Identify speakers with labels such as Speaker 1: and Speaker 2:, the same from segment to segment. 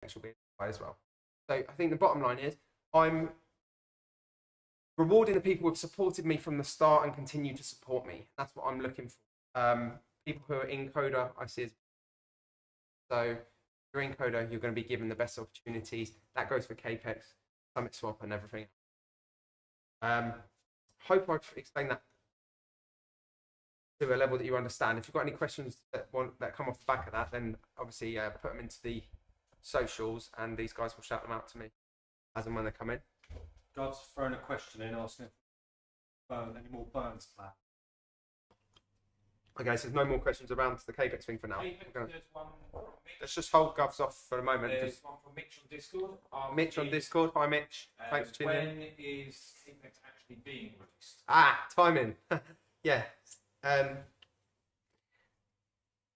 Speaker 1: will be as well. So I think the bottom line is I'm rewarding the people who have supported me from the start and continue to support me. That's what I'm looking for. People who are in Koda, I see as so. If you're in Koda, you're going to be given the best opportunities. That goes for Capex, Summit Swap, and everything. Hope I've explained that to a level that you understand. If you've got any questions that come off the back of that, then obviously put them into the socials, and these guys will shout them out to me as and when they come in.
Speaker 2: God's thrown a question in asking if any more burns planned.
Speaker 1: Okay, so there's no more questions around the Capex thing for now.
Speaker 2: There's one
Speaker 1: Let's just hold Govs off for a moment.
Speaker 2: There's one from Mitch on Discord.
Speaker 1: Mitch on Discord. Hi, Mitch. Thanks for tuning in.
Speaker 2: When is Capex actually being released?
Speaker 1: Timing. Yeah.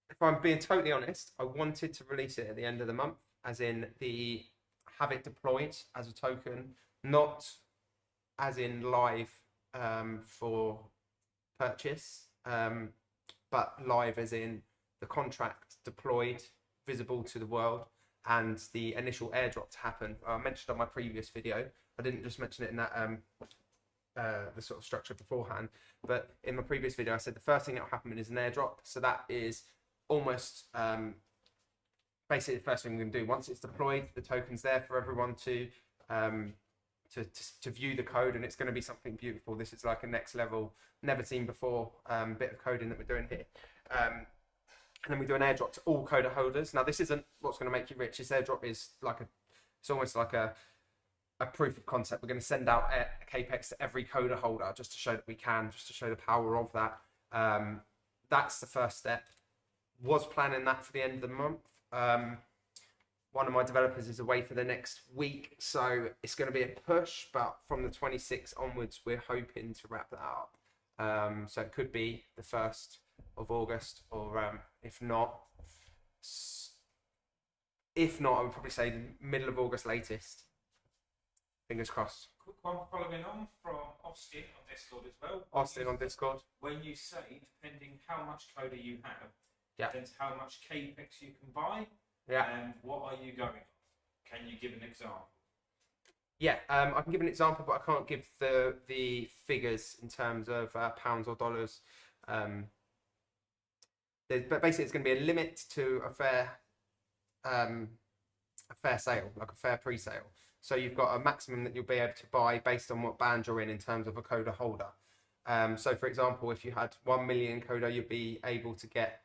Speaker 1: If I'm being totally honest, I wanted to release it at the end of the month, as in have it deployed as a token, not as in live for purchase, but live as in the contract deployed, visible to the world, and the initial airdrop to happen. I mentioned on my previous video, I didn't just mention it in that the sort of structure beforehand, but in my previous video I said the first thing that will happen is an airdrop. So that is almost basically the first thing we're going to do. Once it's deployed, the token's there for everyone to view the code, and it's going to be something beautiful. This is like a next level, never seen before bit of coding that we're doing here. And then we do an airdrop to all Koda holders. Now, this isn't what's going to make you rich. This airdrop is it's almost like a proof of concept. We're going to send out Capex to every Koda holder just to show that we can, just to show the power of that. That's the first step. Was planning that for the end of the month. One of my developers is away for the next week, so it's going to be a push, but from the 26th onwards, we're hoping to wrap that up. So it could be the 1st of August, or if not, I would probably say the middle of August latest. Fingers crossed.
Speaker 2: Quick one following on from Austin on Discord as well.
Speaker 1: Austin on Discord.
Speaker 2: When you say, depending how much Koda you have,
Speaker 1: yeah,
Speaker 2: depends how much Capex you can buy.
Speaker 1: Yeah.
Speaker 2: And what are you going off? Can you give an example?
Speaker 1: Yeah, I can give an example, but I can't give the figures in terms of pounds or dollars. But basically, it's going to be a limit to a fair sale, like a fair pre-sale. So you've got a maximum that you'll be able to buy based on what band you're in terms of a Koda holder. So, for example, if you had 1 million Koda, you'd be able to get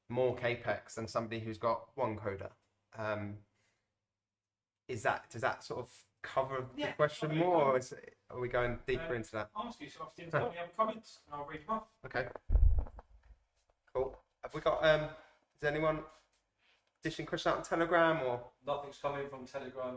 Speaker 1: more Capex than somebody who's got 1 Koda. Does that sort of cover the question more, or are we going deeper into that?
Speaker 2: Ask you, so Austin, tell me have comments, and I'll read them off.
Speaker 1: Okay. Cool. Have we got? Is anyone dishing questions out on Telegram or?
Speaker 3: Nothing's coming from Telegram.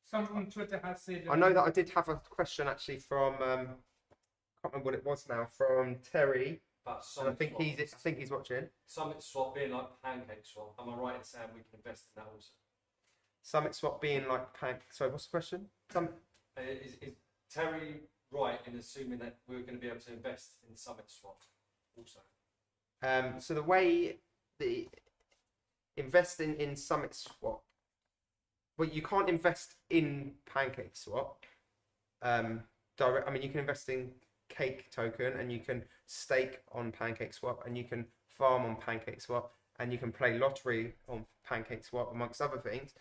Speaker 2: Someone on Twitter has said.
Speaker 1: I know that I did have a question actually from. I can't remember what it was now. From Terry. And I think he's watching.
Speaker 3: Summit Swap being like Pancake Swap. Am I right in saying we can invest in that also?
Speaker 1: Summit Swap being like Pancake. Sorry, what's the question?
Speaker 3: Is Terry right in assuming that we're going to be able to invest in Summit Swap also?
Speaker 1: So the way the investing in Summit Swap, well, you can't invest in Pancake Swap. Direct. I mean, you can invest in Cake token, and you can stake on Pancake Swap, and you can farm on Pancake Swap, and you can play lottery on Pancake Swap, amongst other things.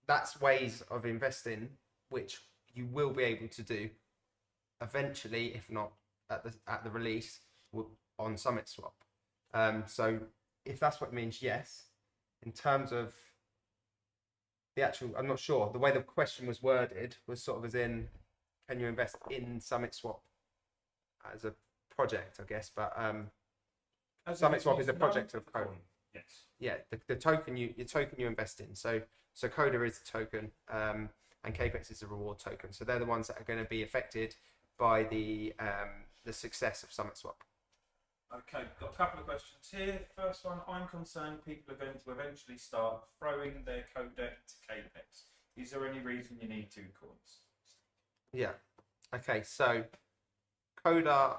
Speaker 1: That's ways of investing which you will be able to do eventually, if not at the release, on Summit Swap. So if that's what it means, yes. In terms of the actual, I'm not sure. The way the question was worded was sort of as in, can you invest in Summit Swap as a project, I guess, but Summit Swap is a project of Koda.
Speaker 2: Yes.
Speaker 1: Yeah, the token you invest in. So Koda is a token, and Capex is a reward token. So they're the ones that are going to be affected by the success of Summit Swap.
Speaker 2: Okay, got a couple of questions here. First one, I'm concerned people are going to eventually start throwing their Koda into Capex. Is there any reason you need 2 coins?
Speaker 1: Yeah. Okay, so Koda,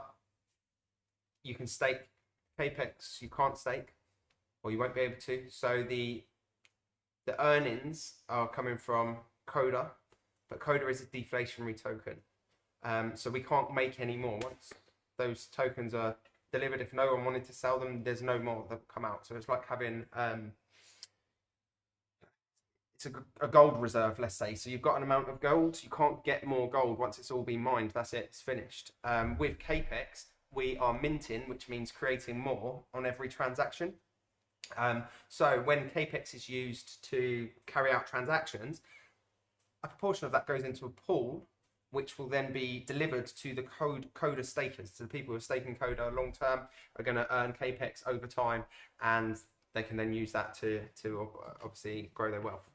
Speaker 1: you can stake. Capex, you can't stake, or you won't be able to. So the earnings are coming from Koda, but Koda is a deflationary token. So we can't make any more. Once those tokens are delivered, if no one wanted to sell them, there's no more that come out. So it's like having it's a gold reserve, let's say. So you've got an amount of gold, you can't get more gold once it's all been mined. That's it, it's finished. With Capex, we are minting, which means creating more on every transaction. So when Capex is used to carry out transactions, a proportion of that goes into a pool, which will then be delivered to the Koda stakers. So the people who are staking Koda long term are going to earn Capex over time, and they can then use that to obviously grow their wealth.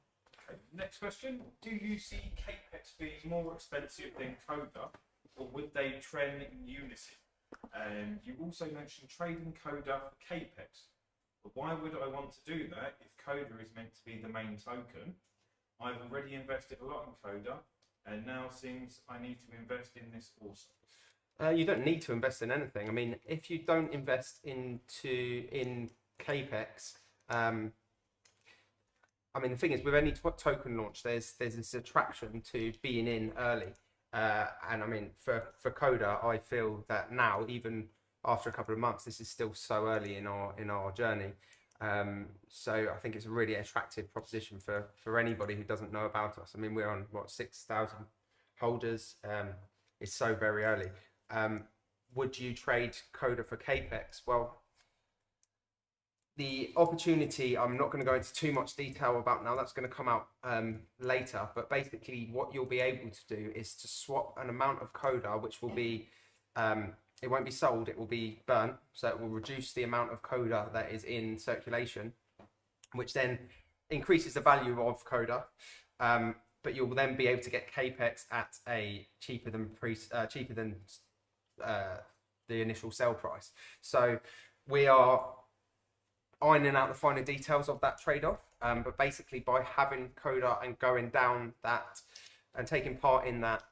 Speaker 2: Okay. Next question: do you see Capex being more expensive than Koda, or would they trend in unison? You also mentioned trading Koda for Capex, but why would I want to do that if Koda is meant to be the main token? I've already invested a lot in Koda, and now seems I need to invest in this also.
Speaker 1: You don't need to invest in anything. I mean, if you don't invest in Capex, I mean, the thing is, with any token launch, there's this attraction to being in early. And I mean, for Koda, I feel that now, even after a couple of months, this is still so early in our journey. So I think it's a really attractive proposition for anybody who doesn't know about us. I mean, we're on what, 6,000 holders. It's so very early. Would you trade Koda for Capex? Well, the opportunity, I'm not going to go into too much detail about now. That's going to come out later. But basically, what you'll be able to do is to swap an amount of Koda, which will be it won't be sold, it will be burnt. So it will reduce the amount of Koda that is in circulation, which then increases the value of Koda. But you'll then be able to get Capex at a cheaper than the initial sell price. So we are ironing out the finer details of that trade-off. But basically, by having Koda and going down that and taking part in that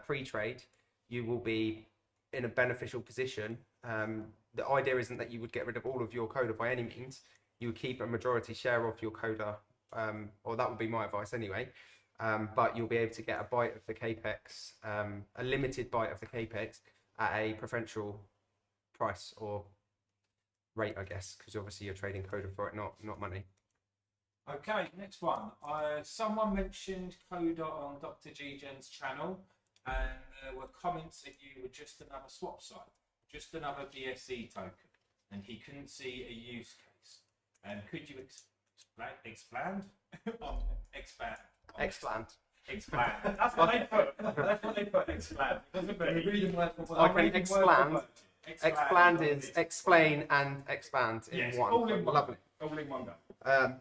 Speaker 1: pre-trade, you will be in a beneficial position. The idea isn't that you would get rid of all of your Koda by any means. You would keep a majority share of your Koda, or that would be my advice anyway. But you'll be able to get a bite of the Capex, a limited bite of the Capex at a preferential price or rate, I guess, because obviously you're trading Koda for it, not money.
Speaker 2: Okay, next one. Someone mentioned Koda on Dr. G-Gen's channel, and there were comments that you were just another swap site, just another BSC token, and he couldn't see a use case. Could you expand?
Speaker 1: Expand.
Speaker 2: Expand. That's what they put. That's what they put. Expand.
Speaker 1: I can expand. Expand is explain and expand in
Speaker 2: yes,
Speaker 1: one.
Speaker 2: all in one.
Speaker 1: Lovely.
Speaker 2: All in one go.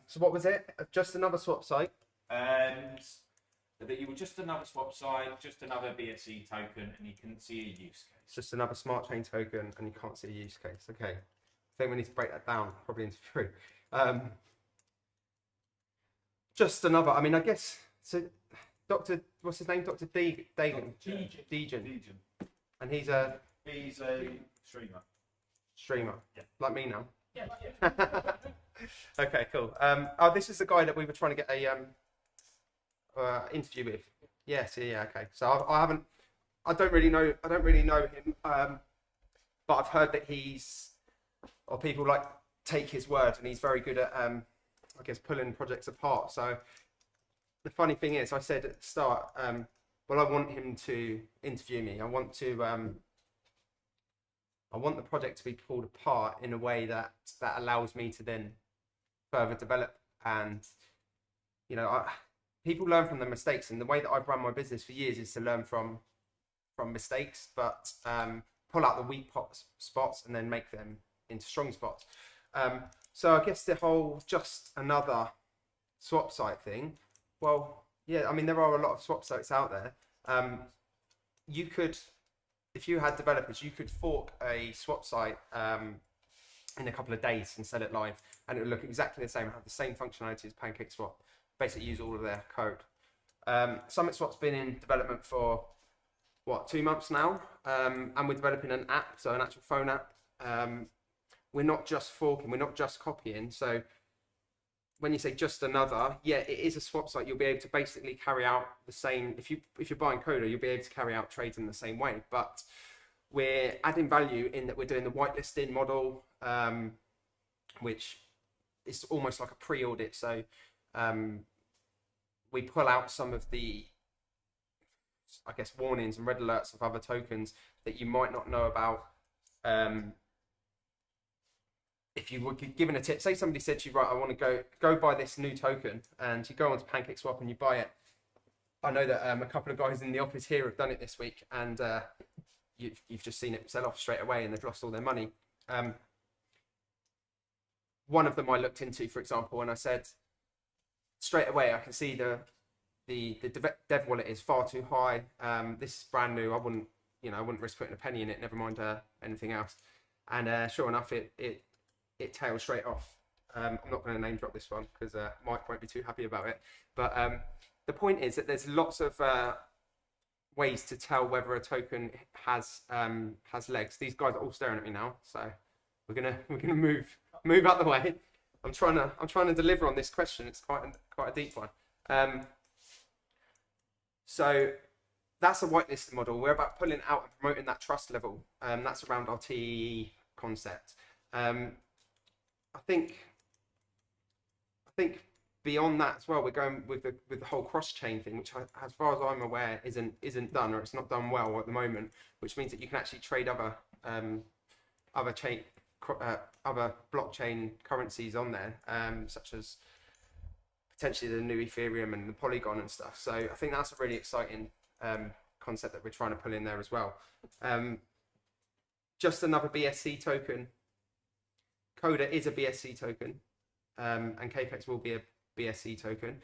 Speaker 1: So what was it? Just another swap site.
Speaker 2: That you were just another swap site, just another BSC token, and you couldn't see a use case.
Speaker 1: It's just another smart chain token, and you can't see a use case. Okay, I think we need to break that down probably into three. Just another. I mean, I guess so. What's his name? Dr. Dagan. Dejan. And he's a streamer.
Speaker 2: Yeah.
Speaker 1: Like me now.
Speaker 2: Yeah.
Speaker 1: Okay, cool. This is the guy that we were trying to get a interview with. Yes, yeah, okay. So I don't really know him, but I've heard that people like take his word, and he's very good at I guess pulling projects apart. So the funny thing is, I said at the start, well, I want him to interview me. I want the project to be pulled apart in a way that allows me to then further develop. And people learn from their mistakes, and the way that I've run my business for years is to learn from mistakes, but pull out the weak spots and then make them into strong spots. So I guess the whole just another swap site thing, well, yeah, I mean, there are a lot of swap sites out there. You could, if you had developers, you could fork a swap site in a couple of days and sell it live, and it would look exactly the same, have the same functionality as PancakeSwap. Basically use all of their code. SummitSwap's been in development for 2 months now, and we're developing an app, so an actual phone app. we're not just forking, we're not just copying. So when you say just another, yeah, it is a swap site. You'll be able to basically carry out the same. If you're buying Koda, you'll be able to carry out trades in the same way. But we're adding value in that we're doing the whitelisting model, which is almost like a pre-audit. So we pull out some of the, I guess, warnings and red alerts of other tokens that you might not know about. If you were given a tip, say somebody said to you, right, I want to go buy this new token, and you go onto PancakeSwap and you buy it. I know that a couple of guys in the office here have done it this week, and you've just seen it sell off straight away, and they've lost all their money. One of them I looked into, for example, and I said straight away, I can see the dev wallet is far too high. This is brand new. I wouldn't risk putting a penny in it. Never mind anything else. And sure enough, it tailed straight off. I'm not going to name drop this one because Mike won't be too happy about it. But the point is that there's lots of ways to tell whether a token has legs. These guys are all staring at me now, so we're gonna move out the way. I'm trying to deliver on this question. It's quite a deep one. So that's a whitelisted model. We're about pulling out and promoting that trust level. That's around our TEE concept. I think beyond that as well, we're going with the whole cross-chain thing, which, as far as I'm aware, isn't done, or it's not done well at the moment. Which means that you can actually trade other blockchain currencies on there, such as potentially the new Ethereum and the Polygon and stuff. So I think that's a really exciting concept that we're trying to pull in there as well. Just another BSC token. Koda is a BSC token, and KPEX will be a BSC token.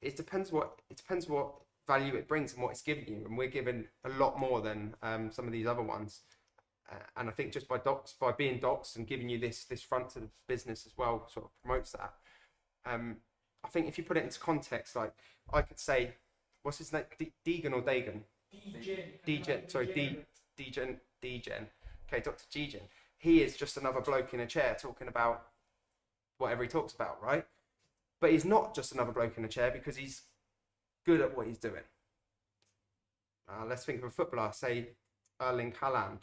Speaker 1: It depends what value it brings and what it's giving you, and we're giving a lot more than some of these other ones. And I think just by being docs and giving you this front to the business as well, sort of promotes that. I think if you put it into context, like I could say, what's his name? Deegan or Dagan? Degen. Sorry, Degen. Okay, Dr. Degen. He is just another bloke in a chair talking about whatever he talks about, right? But he's not just another bloke in a chair because he's good at what he's doing. Let's think of a footballer, say Erling Haaland.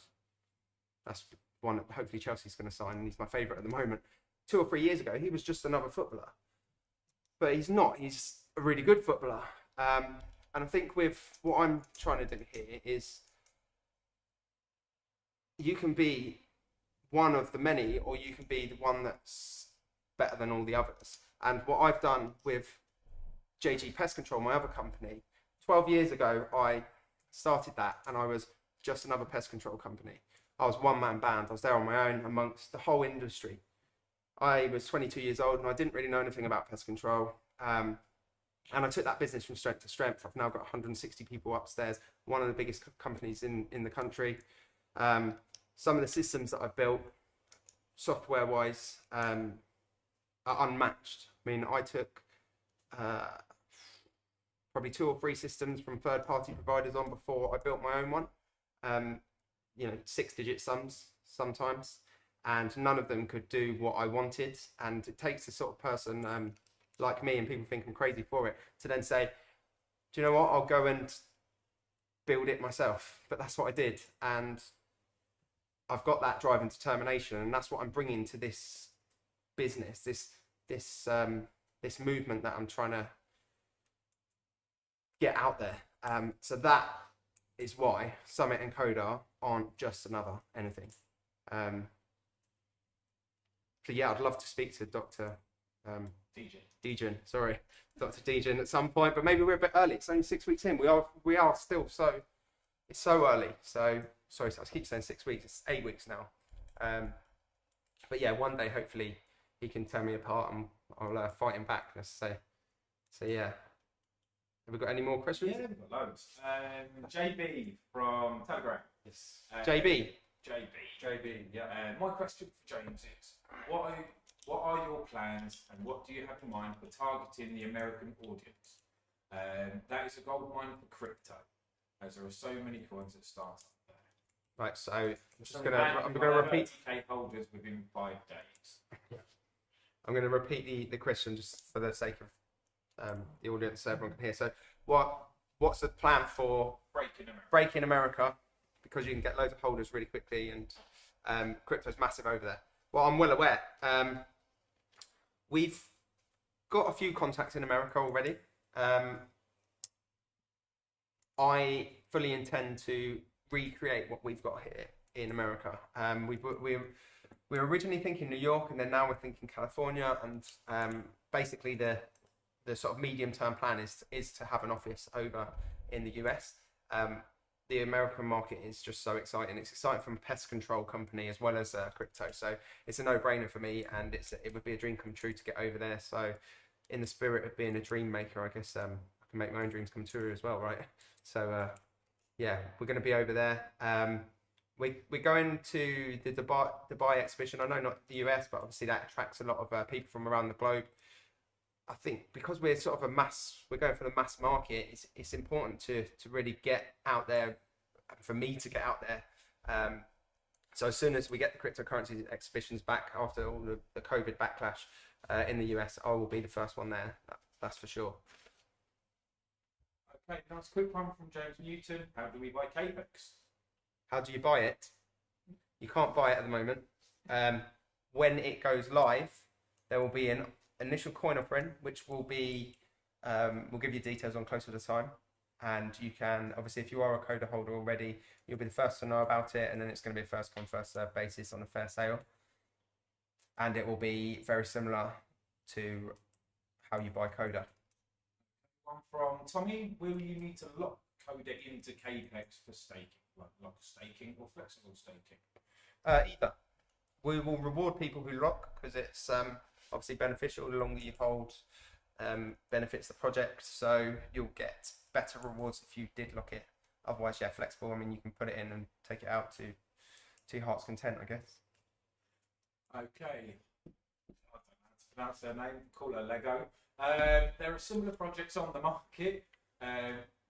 Speaker 1: That's one that hopefully Chelsea's going to sign, and he's my favourite at the moment. 2 or 3 years ago, he was just another footballer. But he's not. He's a really good footballer. And I think with what I'm trying to do here is you can be one of the many, or you can be the one that's better than all the others. And what I've done with JG Pest Control, my other company, 12 years ago, I started that, and I was just another pest control company. I was one-man band. I was there on my own amongst the whole industry. I was 22 years old, and I didn't really know anything about pest control. And I took that business from strength to strength. I've now got 160 people upstairs, one of the biggest companies in the country. Some of the systems that I've built, software-wise, are unmatched. I mean, I took probably 2 or 3 systems from third-party providers on before I built my own one. 6-digit sums sometimes, and none of them could do what I wanted. And it takes a sort of person like me, and people think I'm crazy for it, to then say, do you know what, I'll go and build it myself. But that's what I did, and I've got that drive and determination, and that's what I'm bringing to this business, this movement that I'm trying to get out there. So that is why Summit and Koda aren't just another anything. So yeah, I'd love to speak to Dr. Degen, sorry, Dr. Degen at some point, but maybe we're a bit early. It's only 6 weeks in. We are still it's so early. So sorry, I keep saying 6 weeks. It's 8 weeks now. But yeah, one day hopefully he can tear me apart, and I'll fight him back. Let's say. So yeah. Have we got any more questions?
Speaker 2: Yeah, we've got loads. JB from Telegram.
Speaker 1: Yes. JB.
Speaker 2: Yeah. My question for James is, what are your plans, and what do you have in mind for targeting the American audience? That is a gold mine for crypto, as there are so many coins that start up there.
Speaker 1: Right, so I'm
Speaker 2: So
Speaker 1: going to repeat.
Speaker 2: 30K holders within 5 days.
Speaker 1: I'm going to repeat the question just for the sake of the audience, so everyone can hear. So, what's the plan for breaking America? Because you can get loads of holders really quickly, and crypto's massive over there. Well, I'm well aware. We've got a few contacts in America already. I fully intend to recreate what we've got here in America. We were originally thinking New York, and then now we're thinking California, and basically the sort of medium-term plan is to have an office over in the US. The American market is just so exciting. It's exciting from a pest control company as well as crypto. So it's a no-brainer for me, and it would be a dream come true to get over there. So in the spirit of being a dream maker, I guess I can make my own dreams come true as well, right? So yeah, we're going to be over there. We're going to the Dubai exhibition. I know not the US, but obviously that attracts a lot of people from around the globe. I think because we're sort of we're going for the mass market, it's important to really get out there, for me to get out there. So as soon as we get the cryptocurrency exhibitions back after all the COVID backlash in the US, I will be the first one there. That's for sure.
Speaker 2: Okay, nice quick one from James Newton. How do we buy Capex?
Speaker 1: How do you buy it? You can't buy it at the moment. When it goes live, there will be an initial coin offering, which will be, we'll give you details on closer to the time. And you can, obviously, if you are a Koda holder already, you'll be the first to know about it. And then it's going to be a first come, first served basis on a fair sale. And it will be very similar to how you buy Koda.
Speaker 2: One from Tommy. Will you need to lock Koda into Capex for staking, like lock staking or flexible staking?
Speaker 1: Either. We will reward people who lock because it's obviously beneficial. The longer you hold, benefits the project. So you'll get better rewards if you did lock it. Otherwise, yeah, flexible. I mean, you can put it in and take it out to your heart's content, I guess.
Speaker 2: Okay. I don't know how to pronounce their name. Call her Lego. There are similar projects on the market.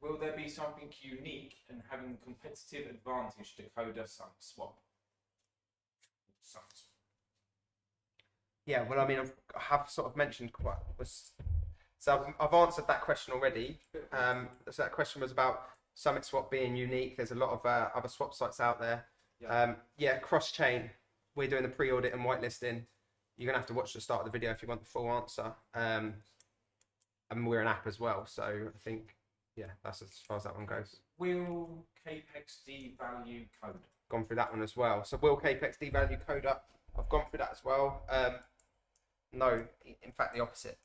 Speaker 2: Will there be something unique and having competitive advantage to Koda SummitSwap?
Speaker 1: Yeah, well, I mean, I have sort of mentioned so I've answered that question already. So that question was about SummitSwap being unique. There's a lot of other swap sites out there. Yeah, cross-chain. We're doing the pre-audit and whitelisting. You're gonna have to watch the start of the video if you want the full answer. And we're an app as well, so I think yeah, that's as far as that one goes.
Speaker 2: Will Capex devalue Koda?
Speaker 1: Gone through that one as well. So will Capex devalue Koda? I've gone through that as well. No, in fact, the opposite.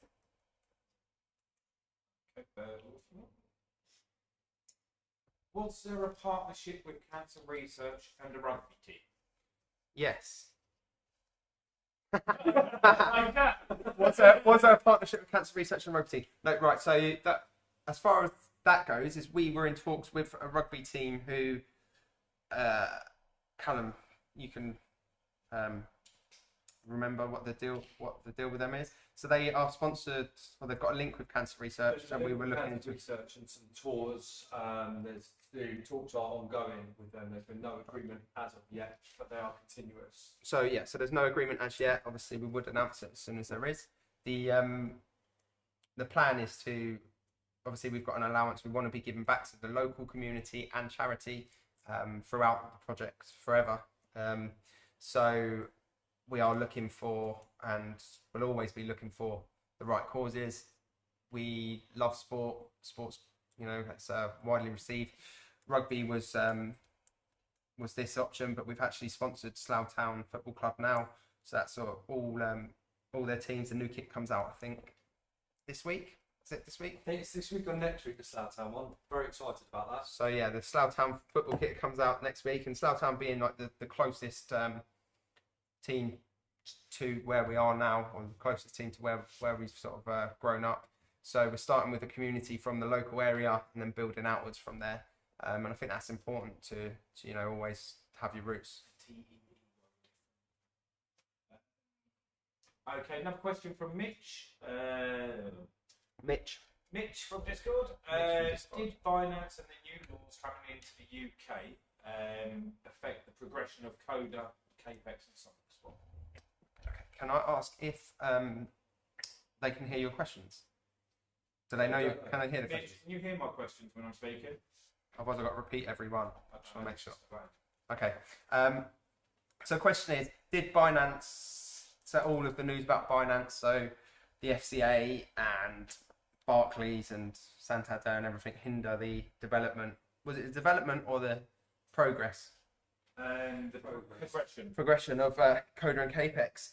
Speaker 2: Okay, was there a partnership with cancer research and a rugby team?
Speaker 1: Yes.
Speaker 2: Like
Speaker 1: Was there a partnership with cancer research and rugby team? No, right. So that, as far as that goes, is we were in talks with a rugby team who, Callum, you can remember what the deal with them is. So they are sponsored, or they've got a link with cancer research, and we were looking into
Speaker 3: research and some tours. The talks are ongoing with them. There's been no agreement as of yet, but they are continuous.
Speaker 1: So yeah, so there's no agreement as yet. Obviously, we would announce it as soon as there is. The plan is to, obviously, we've got an allowance. We want to be giving back to the local community and charity throughout the project forever. So we are looking for, and will always be looking for, the right causes. We love sports, you know, that's widely received. Rugby was this option, but we've actually sponsored Slough Town Football Club now, so that's sort of all their teams. The new kit comes out, I think, this week. Is it this week?
Speaker 3: I think it's this week or next week, the Slough Town one. Very excited about that.
Speaker 1: So yeah, the Slough Town football kit comes out next week, and Slough Town being like the closest team to where we are now, or the closest team to where we've sort of grown up. So we're starting with the community from the local area and then building outwards from there. And I think that's important to you know, always have your roots.
Speaker 2: Okay, another question from Mitch. Mitch from Discord. Did Binance and the new laws coming into the UK affect the progression of Koda, Capex, and Summit Swap?
Speaker 1: Okay. Can I ask if they can hear your questions? Do they know you? Can they hear the
Speaker 2: Mitch,
Speaker 1: questions?
Speaker 2: can you hear my questions when I'm speaking?
Speaker 1: Otherwise, I've got to repeat every one.
Speaker 2: I
Speaker 1: Just want to make sure.
Speaker 2: just about.
Speaker 1: Okay. So the question is, did Binance, so all of the news about Binance, so the FCA and Barclays and Santander and everything hinder the development? Was it the development or the progress?
Speaker 2: And the progression.
Speaker 1: Progression of Koda and Capex.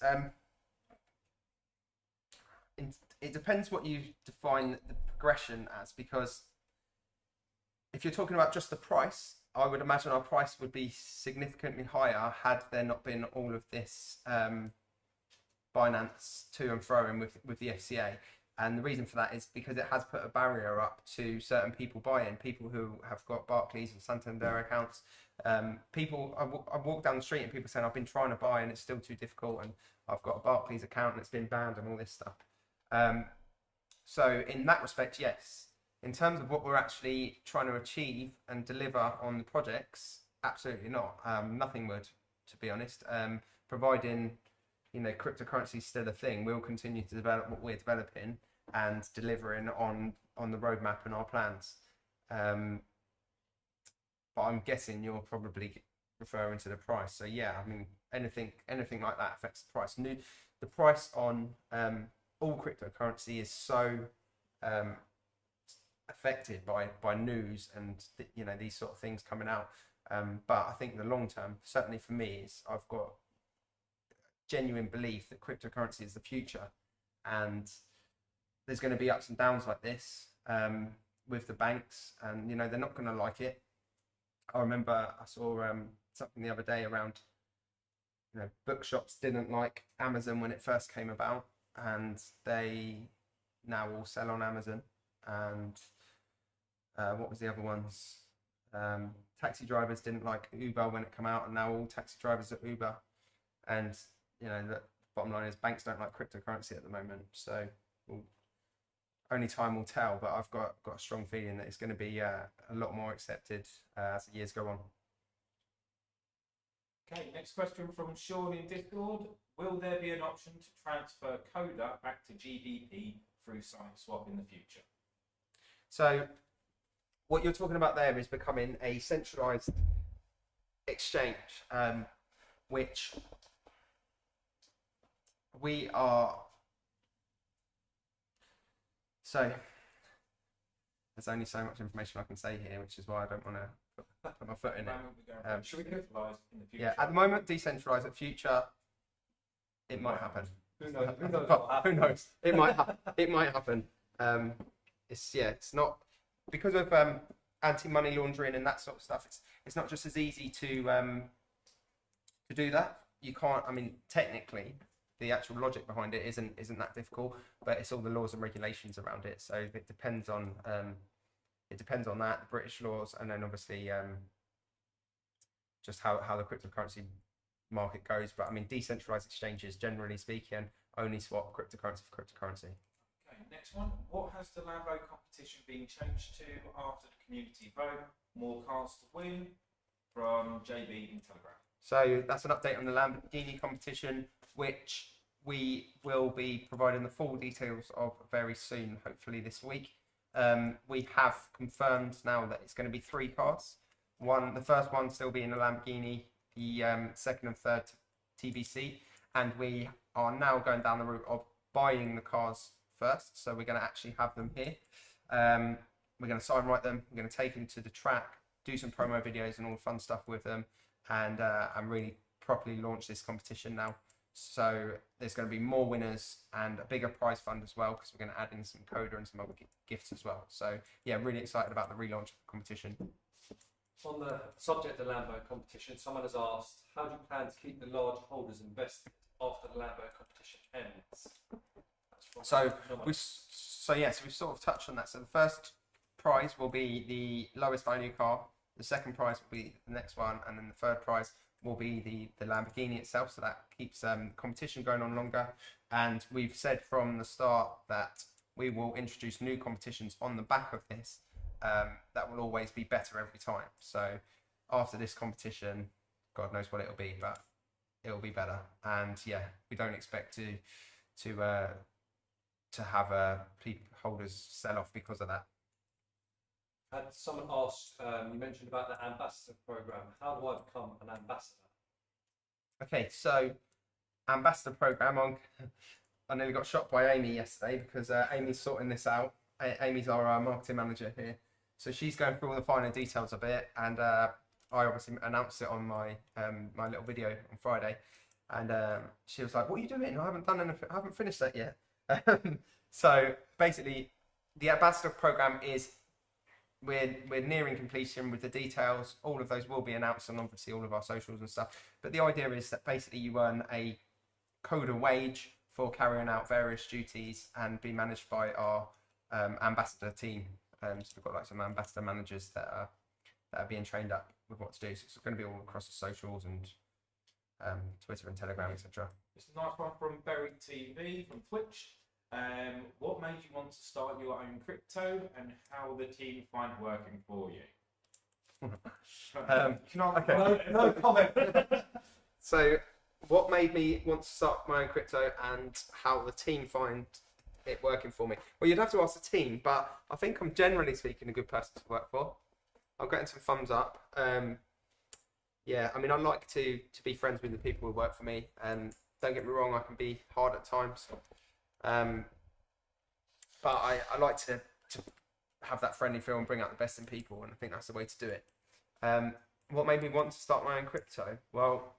Speaker 1: It depends what you define the progression as, because if you're talking about just the price, I would imagine our price would be significantly higher had there not been all of this Binance to and fro with the FCA. And the reason for that is because it has put a barrier up to certain people buying, people who have got Barclays and Santander accounts. People, I walk down the street and people saying, I've been trying to buy and it's still too difficult, and I've got a Barclays account and it's been banned and all this stuff. So in that respect, yes. In terms of what we're actually trying to achieve and deliver on the projects, absolutely not. Nothing would, to be honest. Providing, cryptocurrency is still a thing, we'll continue to develop what we're developing and delivering on the roadmap and our plans. But I'm guessing you're probably referring to the price. So yeah, I mean, anything like that affects the price. The price on all cryptocurrency is so affected by news and these sort of things coming out. But I think the long term, certainly for me, is I've got genuine belief that cryptocurrency is the future, and there's going to be ups and downs like this with the banks, and they're not going to like it. I remember I saw something the other day around bookshops didn't like Amazon when it first came about, and they now all sell on Amazon. And what was the other ones? Taxi drivers didn't like Uber when it came out, and now all taxi drivers are Uber. And the bottom line is banks don't like cryptocurrency at the moment, so only time will tell. But I've got a strong feeling that it's going to be a lot more accepted as the years go on.
Speaker 2: Okay, next question from Sean in Discord. Will there be an option to transfer Koda back to GBP through Summit Swap in the future?
Speaker 1: So what you're talking about there is becoming a centralized exchange, which we are. So there's only so much information I can say here, which is why I don't want to put my foot in it.
Speaker 2: Should we decentralise in the future?
Speaker 1: Yeah, at the moment, decentralized. At future, it might happen.
Speaker 3: Who knows?
Speaker 1: Who knows? It might happen. It might happen. It's not because of anti-money laundering and that sort of stuff. It's not just as easy to do that. You can't. I mean, technically, the actual logic behind it isn't that difficult, but it's all the laws and regulations around it. So it depends on that, the British laws, and then obviously just how the cryptocurrency market goes. But I mean, decentralized exchanges, generally speaking, only swap cryptocurrency for cryptocurrency.
Speaker 2: Okay, next one. What has the Lambo competition been changed to after the community vote? More cars to win, from JB in Telegram.
Speaker 1: So that's an update on the Lamborghini competition, which we will be providing the full details of very soon, hopefully this week. We have confirmed now that it's going to be 3 cars. The first one still being a Lamborghini, the second and third TBC, and we are now going down the route of buying the cars first. So we're going to actually have them here. We're going to sign write them. We're going to take them to the track, do some promo videos and all the fun stuff with them, and really properly launch this competition now. So there's going to be more winners and a bigger prize fund as well, because we're going to add in some Koda and some other gifts as well. So yeah, really excited about the relaunch of the competition.
Speaker 3: On the subject of the Lambo competition, someone has asked, how do you plan to keep the large holders invested after the Lambo competition ends? We've sort of touched on that. So the first prize will be the lowest value car, the second prize will be the next one, and then the third prize will be the Lamborghini itself. So that keeps competition going on longer. And we've said from the start that we will introduce new competitions on the back of this that will always be better every time. So after this competition, God knows what it'll be, but it'll be better. And yeah, we don't expect to have holders sell off because of that.
Speaker 4: Had someone asked, you mentioned about the ambassador program. How do I become an ambassador?
Speaker 3: Okay, so ambassador program. I nearly got shot by Amy yesterday because Amy's sorting this out. Amy's our marketing manager here, so she's going through all the finer details of it, and I obviously announced it on my my little video on Friday, and she was like, "What are you doing? I haven't done anything. I haven't finished that yet." So basically, the ambassador program is we're nearing completion with the details. All of those will be announced on obviously all of our socials and stuff. But the idea is that basically you earn a Koda wage for carrying out various duties and be managed by our ambassador team. So we've got like some ambassador managers that are being trained up with what to do. So it's going to be all across the socials and Twitter and Telegram, etc.
Speaker 2: It's a nice one from Berry TV from Twitch. What made you want to start your own crypto, and how the team find working for you?
Speaker 3: Okay.
Speaker 4: No comment.
Speaker 1: So, what made me want to start my own crypto, and how the team find it working for me? Well, you'd have to ask the team, but I think I'm generally speaking a good person to work for. I'm getting some thumbs up. Yeah, I mean, I like to be friends with the people who work for me, and don't get me wrong, I can be hard at times. But I like to have that friendly feel and bring out the best in people, and I think that's the way to do it. What made me want to start my own crypto? Well,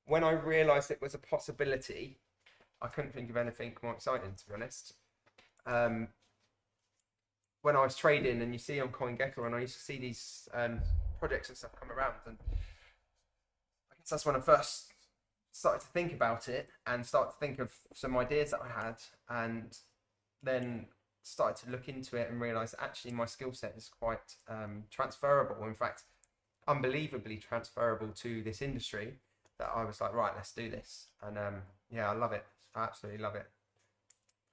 Speaker 1: when I realised it was a possibility, I couldn't think of anything more exciting, to be honest. When I was trading, and you see on CoinGecko, and I used to see these projects and stuff come around, and I guess that's when I first started to think about it and start to think of some ideas that I had, and then started to look into it and realise that actually my skill set is quite transferable. In fact, unbelievably transferable to this industry, that I was like, right, let's do this. And yeah, I love it. I absolutely love it.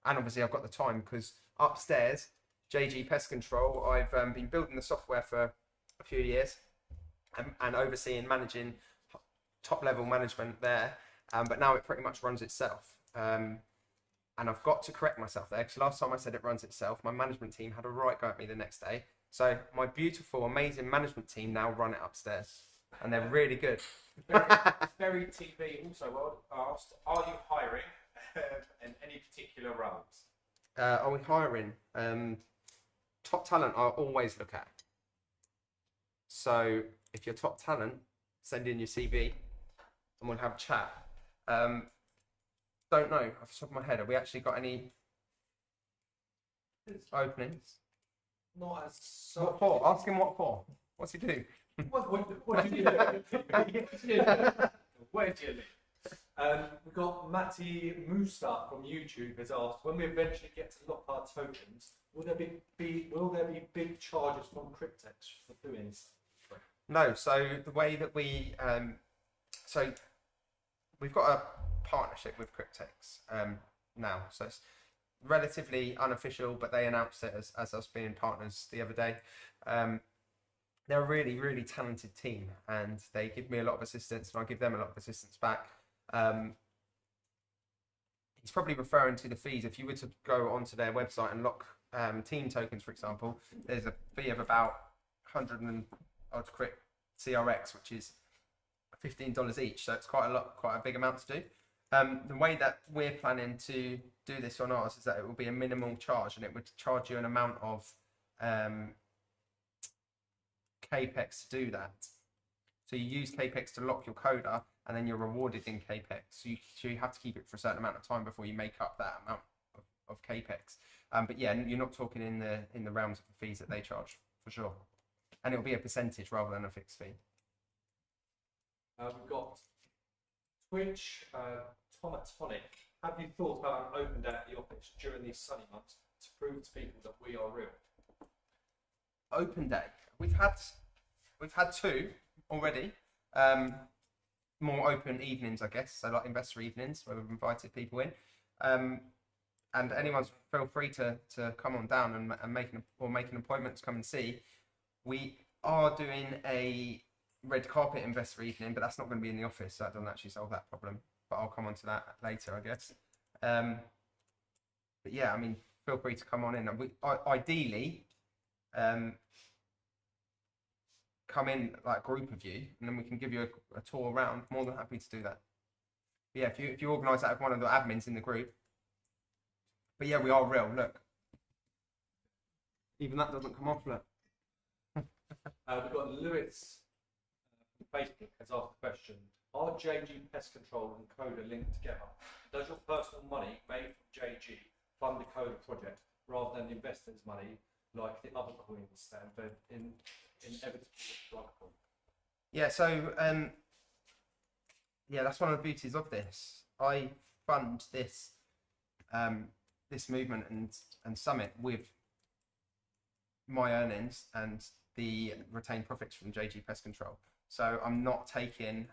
Speaker 1: And obviously I've got the time, because upstairs, JG Pest Control, I've been building the software for a few years and overseeing, managing top level management there. But now it pretty much runs itself. And I've got to correct myself there, because last time I said it runs itself, my management team had a right go at me the next day. So my beautiful, amazing management team now run it upstairs, and they're really good.
Speaker 2: Berry TV also asked, are you hiring in any particular roles?
Speaker 1: Are we hiring? Top talent I always look at. So if you're top talent, send in your CV and we'll have a chat. Don't know off the top of my head, have we actually got any openings?
Speaker 4: Not as such.
Speaker 1: What for? Ask him what for. What's he do?
Speaker 4: What do you do?
Speaker 2: Where do you live?
Speaker 4: We've got Matty Musta from YouTube has asked, when we eventually get to lock our tokens, will there be big charges from Cryptex for doing this?
Speaker 1: No. So the way that so we've got a partnership with Cryptex now. So it's relatively unofficial, but they announced it as us being partners the other day. They're a really, really talented team, and they give me a lot of assistance, and I give them a lot of assistance back. He's probably referring to the fees. If you were to go onto their website and lock team tokens, for example, there's a fee of about 100 and odd crypt CRX, which is $15 each. So it's quite a big amount to do. The way that we're planning to do this on ours is that it will be a minimal charge, and it would charge you an amount of Capex to do that. So you use Capex to lock your Koda, and then you're rewarded in Capex. So you have to keep it for a certain amount of time before you make up that amount of Capex. But yeah, you're not talking in the realms of the fees that they charge, for sure. And it'll be a percentage rather than a fixed fee.
Speaker 4: We've got Twitch, Tomatonic. Have you thought about an open day at the office during these sunny months to prove to people that we are real?
Speaker 1: Open day. We've had two already. More open evenings, I guess. So like investor evenings where we've invited people in. And anyone's feel free to come on down and make an appointment to come and see. We are doing a
Speaker 3: red carpet investor evening, but that's not going to be in the office, so that doesn't actually solve that problem. But I'll come on to that later, I guess. But yeah, I mean, feel free to come on in. Ideally, come in like a group of you, and then we can give you a tour around. More than happy to do that. But yeah, if you organise that with one of the admins in the group. But yeah, we are real. Look, even that doesn't come off. Look.
Speaker 4: We've got Lewis on Facebook has asked the question: are JG Pest Control and Koda linked together? Does your personal money made from JG fund the Koda project rather than investors' money like the other coins that have been inevitably drug upon?
Speaker 3: Yeah, so yeah, that's one of the beauties of this. I fund this this movement and summit with my earnings and the retained profits from JG Pest Control. So I'm not taking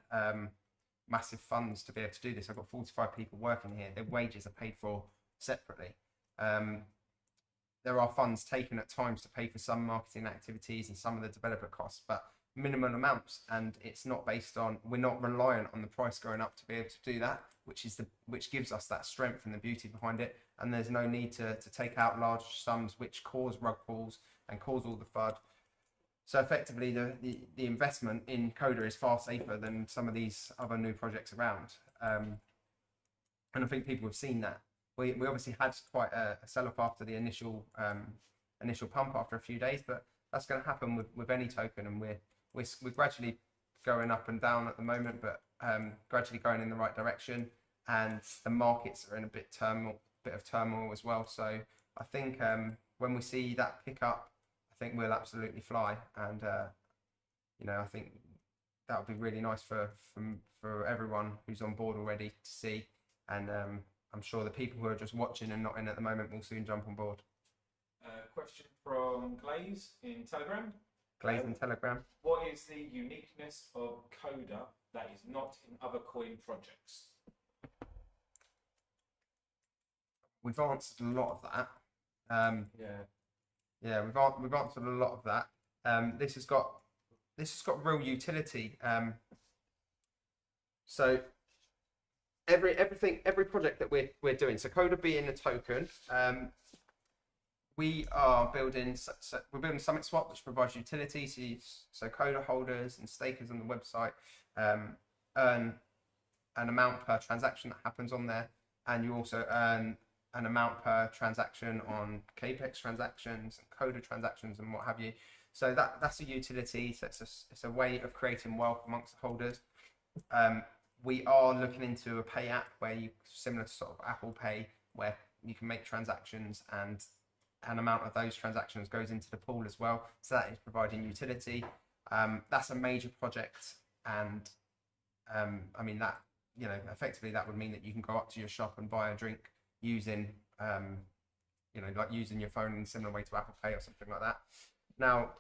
Speaker 3: massive funds to be able to do this. I've got 45 people working here. Their wages are paid for separately. There are funds taken at times to pay for some marketing activities and some of the developer costs, but minimal amounts, and it's not based on, we're not reliant on the price going up to be able to do that, which gives us that strength and the beauty behind it. And there's no need to take out large sums which cause rug pulls and cause all the FUD. So effectively, the investment in Koda is far safer than some of these other new projects around. And I think people have seen that. We obviously had quite a sell-off after the initial pump after a few days, but that's going to happen with any token, and we're gradually going up and down at the moment, but gradually going in the right direction. And the markets are in a bit of turmoil as well. So I think when we see that pick up, I think we'll absolutely fly. And you know, I think that would be really nice for everyone who's on board already to see. And I'm sure the people who are just watching and not in at the moment will soon jump on board.
Speaker 2: Question from Glaze in Telegram.
Speaker 3: Glaze in Telegram.
Speaker 2: What is the uniqueness of Koda that is not in other coin projects?
Speaker 3: We've answered a lot of that. Yeah, we've answered a lot of that. This has got real utility. So every project that we're doing. So Koda being a token, we are building. We're building Summit Swap, which provides utility. So Koda holders and stakers on the website earn an amount per transaction that happens on there, and you also earn an amount per transaction on Capex transactions and Koda transactions and what have you. So that's a utility. So it's a way of creating wealth amongst the holders. We are looking into a pay app where similar to sort of Apple Pay, where you can make transactions and an amount of those transactions goes into the pool as well. So that is providing utility. That's a major project, and I mean that, you know, effectively that would mean that you can go up to your shop and buy a drink using you know, like using your phone in a similar way to Apple Pay or something like that. Now,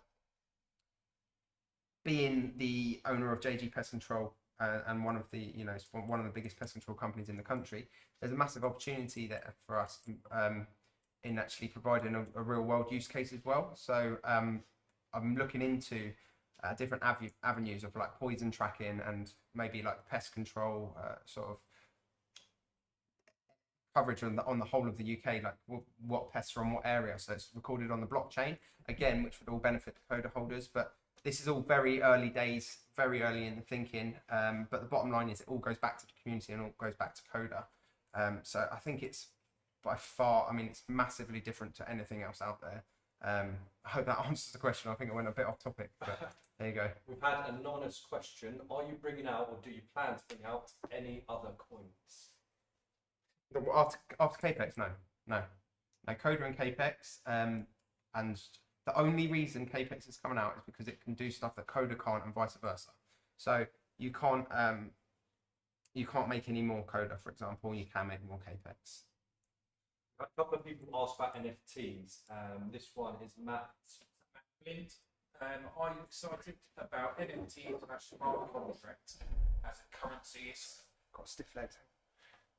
Speaker 3: being the owner of JG Pest Control and one of the, you know, one of the biggest pest control companies in the country, there's a massive opportunity there for us in actually providing a real world use case as well. So I'm looking into different avenues of like poison tracking and maybe like pest control sort of coverage on the whole of the UK, like what pests are on what area. So it's recorded on the blockchain again, which would all benefit the Koda holders. But this is all very early days, very early in the thinking. But the bottom line is it all goes back to the community and all goes back to Koda. So I think it's by far, I mean, it's massively different to anything else out there. I hope that answers the question. I think I went a bit off topic, but there you go.
Speaker 4: We've had an anonymous question. Are you bringing out, or do you plan to bring out any other coins?
Speaker 3: After Capex, no. Koda and Capex, and the only reason Capex is coming out is because it can do stuff that Koda can't, and vice versa. So you can't make any more Koda, for example. You can make more Capex.
Speaker 4: A couple of people asked about NFTs. This one is Matt
Speaker 2: Flint. Are you excited about NFT slash smart contract as a currency?
Speaker 3: Got stiff legs.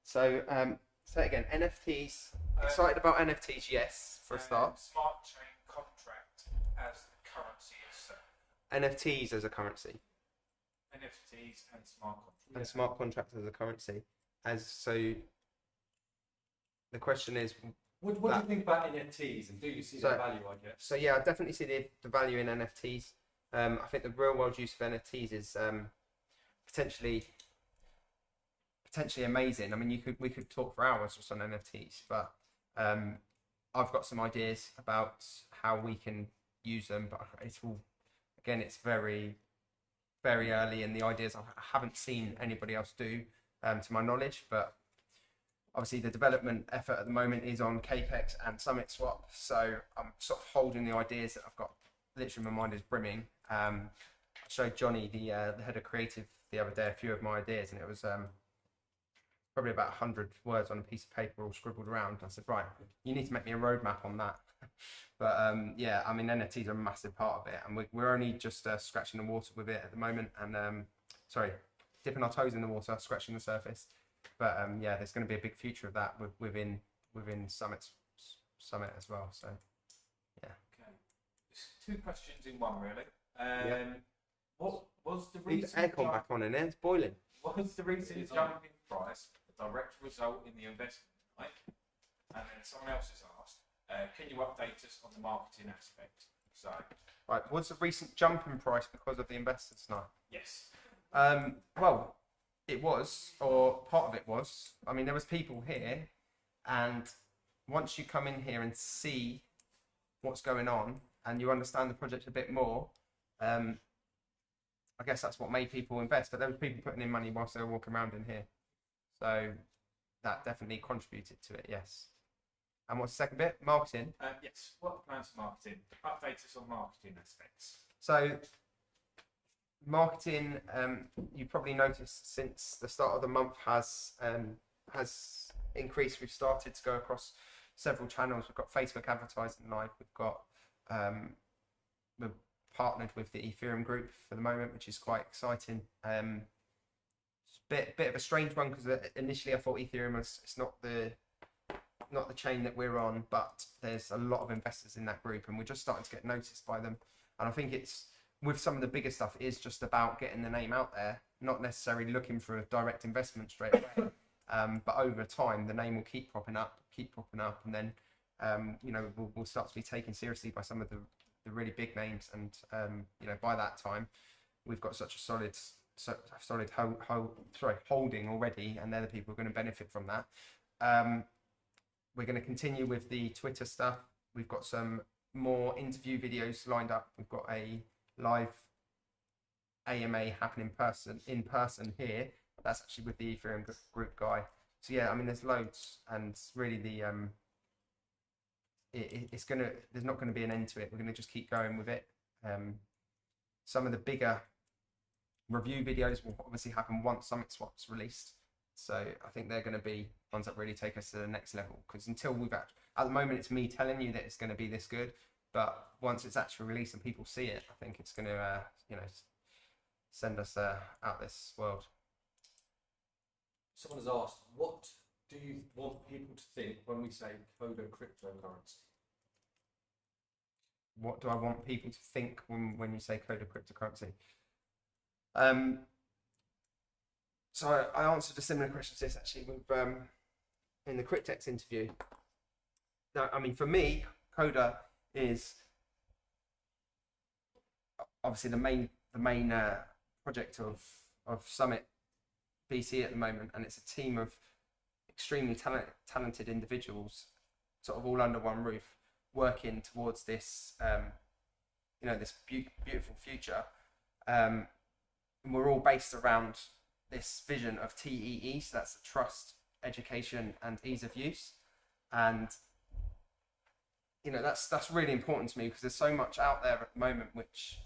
Speaker 3: So say it again. NFTs. Excited about NFTs? Yes, for a start.
Speaker 2: Smart chain contract as the currency itself.
Speaker 1: NFTs as a currency.
Speaker 2: NFTs and smart contracts.
Speaker 1: and smart contracts as a currency. The question is,
Speaker 4: What do you think about NFTs, and do you see their value, I guess?
Speaker 1: so yeah, I definitely see the value in NFTs. I think the real world use of NFTs is potentially amazing. I mean, we could talk for hours just on NFTs, but I've got some ideas about how we can use them. But it's all, again, it's very, very early, and the ideas I haven't seen anybody else do, to my knowledge. But obviously, the development effort at the moment is on Capex and Summit Swap. So I'm sort of holding the ideas that I've got. Literally, my mind is brimming. I showed Johnny, the head of creative, the other day a few of my ideas, and it was probably about 100 words on a piece of paper all scribbled around. I said, right, you need to make me a roadmap on that. But yeah, I mean, NFTs are a massive part of it, and we're only just scratching the water with it at the moment, and sorry, dipping our toes in the water, scratching the surface. But yeah, there's going to be a big future of that within Summit as well. So yeah.
Speaker 2: Okay. It's two questions in one, really.
Speaker 1: Yeah.
Speaker 2: What was the
Speaker 1: Need the
Speaker 2: reason?
Speaker 1: aircon back on in there. It's boiling.
Speaker 2: What was the recent jump in price a direct result in the investment type? And then someone else has asked, can you update us on the marketing aspect? So,
Speaker 1: Right, what's the recent jump in price because of the investors now?
Speaker 2: yes.
Speaker 1: Well, it was, or part of it was. I mean, there was people here, and once you come in here and see what's going on, and you understand the project a bit more, I guess that's what made people invest. But there was people putting in money whilst they were walking around in here, so that definitely contributed to it. Yes. And what's the second bit? Marketing.
Speaker 2: Yes. What plans for marketing? Update us on marketing aspects.
Speaker 1: So marketing, you probably noticed since the start of the month has increased. We've started to go across several channels. We've got Facebook advertising live. We've got we're partnered with the Ethereum group for the moment, which is quite exciting. It's a bit of a strange one because initially I thought Ethereum was it's not the chain that we're on, but there's a lot of investors in that group, and we're just starting to get noticed by them. And I think it's with some of the bigger stuff is just about getting the name out there, not necessarily looking for a direct investment straight away. But over time, the name will keep popping up, and then you know we'll start to be taken seriously by some of the really big names. And you know, by that time, we've got such a solid holding already, and they're the people who are going to benefit from that. We're going to continue with the Twitter stuff. We've got some more interview videos lined up. We've got a live AMA happening in person here. That's actually with the Ethereum group guy. So yeah, I mean, there's loads, and really there's not going to be an end to it. We're going to just keep going with it. Some of the bigger review videos will obviously happen once Summit Swap's released. So I think they're going to be ones that really take us to the next level. Because until at the moment, it's me telling you that it's going to be this good. But once it's actually released and people see it, I think it's going to, you know, send us out this world.
Speaker 4: Someone has asked, what do you want people to think when we say Koda cryptocurrency?
Speaker 1: What do I want people to think when you say Koda cryptocurrency? So I answered a similar question to this actually with in the Cryptex interview. Now, I mean, for me, Koda is obviously the main project of Summit BC at the moment, and it's a team of extremely talented individuals, sort of all under one roof, working towards this, you know, this beautiful future. And we're all based around this vision of TEE, so that's trust, education, and ease of use. And you know, that's really important to me because there's so much out there at the moment which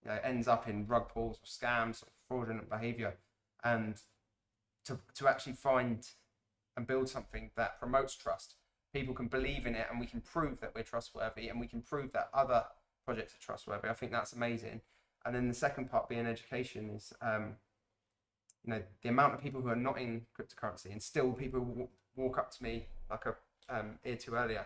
Speaker 1: you know, ends up in rug pulls or scams or fraudulent behaviour. And to actually find and build something that promotes trust, people can believe in it, and we can prove that we're trustworthy, and we can prove that other projects are trustworthy. I think that's amazing. And then the second part being education is, you know, the amount of people who are not in cryptocurrency, and still people walk up to me like I ear to earlier,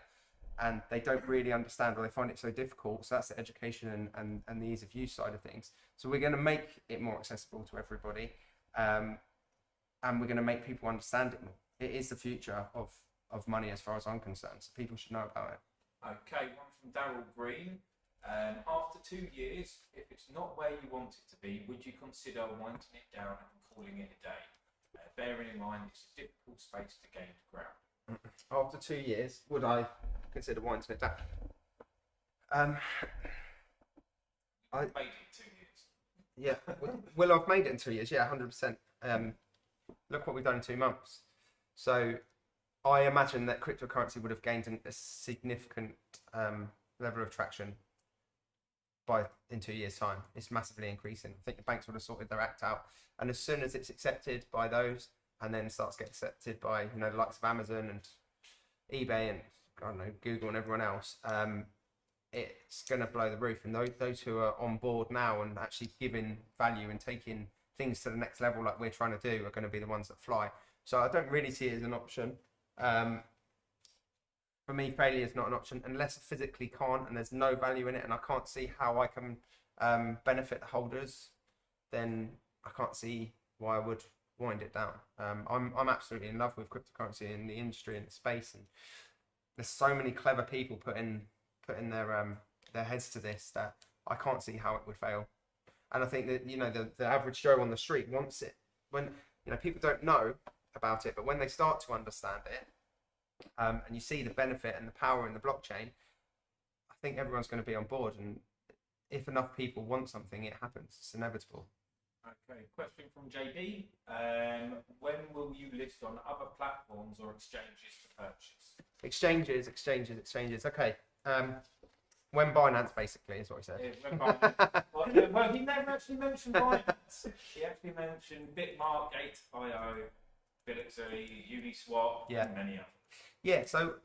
Speaker 3: and they don't really understand, or they find it so difficult. So that's the education and the ease of use side of things. So we're going to make it more accessible to everybody, and we're going to make people understand it more. It is the future of money as far as I'm concerned, so people should know about it.
Speaker 2: Okay, one from Darryl Green. After 2 years, if it's not where you want it to be, would you consider winding it down and calling it a day? Bearing in mind it's a difficult space to gain ground.
Speaker 1: After 2 years, would I consider winding it down? I
Speaker 2: Made it 2 years.
Speaker 1: Yeah, will I've made it in 2 years? Yeah, 100%. Look what we've done in 2 months. So I imagine that cryptocurrency would have gained a significant level of traction in 2 years' time. It's massively increasing. I think the banks would have sorted their act out, and as soon as it's accepted by those, and then starts getting accepted by the likes of Amazon and eBay and I don't know, Google and everyone else, it's going to blow the roof. And those who are on board now and actually giving value and taking things to the next level like we're trying to do are going to be the ones that fly. So I don't really see it as an option. For me, failure is not an option unless I physically can't and there's no value in it, and I can't see how I can benefit the holders. Then I can't see why I would wind it down. I'm absolutely in love with cryptocurrency in the industry and the space, and there's so many clever people putting their heads to this that I can't see how it would fail. And I think that the average Joe on the street wants it. When people don't know about it, but when they start to understand it, and you see the benefit and the power in the blockchain, I think everyone's going to be on board. And if enough people want something, it happens. It's inevitable.
Speaker 2: Okay, question from JB. When will you list on other platforms or exchanges to purchase?
Speaker 1: Exchanges. Okay. When Binance, basically, is what he said.
Speaker 2: When Binance, well, he never actually mentioned Binance. He actually mentioned Bitmark, Gate.io, Billixi, Uniswap, and many others.
Speaker 1: Yeah, so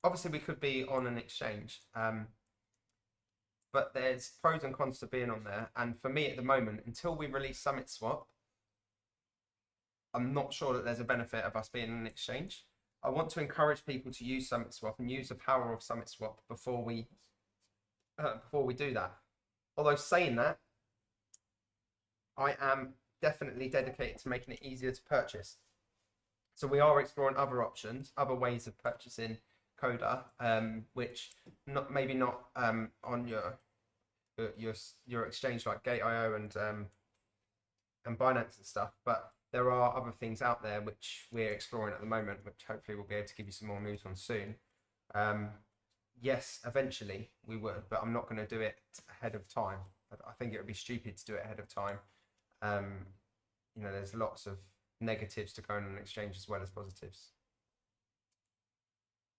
Speaker 1: obviously we could be on an exchange, but there's pros and cons to being on there. And for me at the moment, until we release SummitSwap, I'm not sure that there's a benefit of us being on an exchange. I want to encourage people to use SummitSwap and use the power of SummitSwap before we do that. Although saying that, I am definitely dedicated to making it easier to purchase. So we are exploring other options, other ways of purchasing Koda, which maybe not on your exchange like Gate.io and Binance and stuff, but there are other things out there which we're exploring at the moment, which hopefully we'll be able to give you some more news on soon. Yes, eventually we would, but I'm not going to do it ahead of time. I think it would be stupid to do it ahead of time. There's lots of negatives to going on an exchange as well as positives.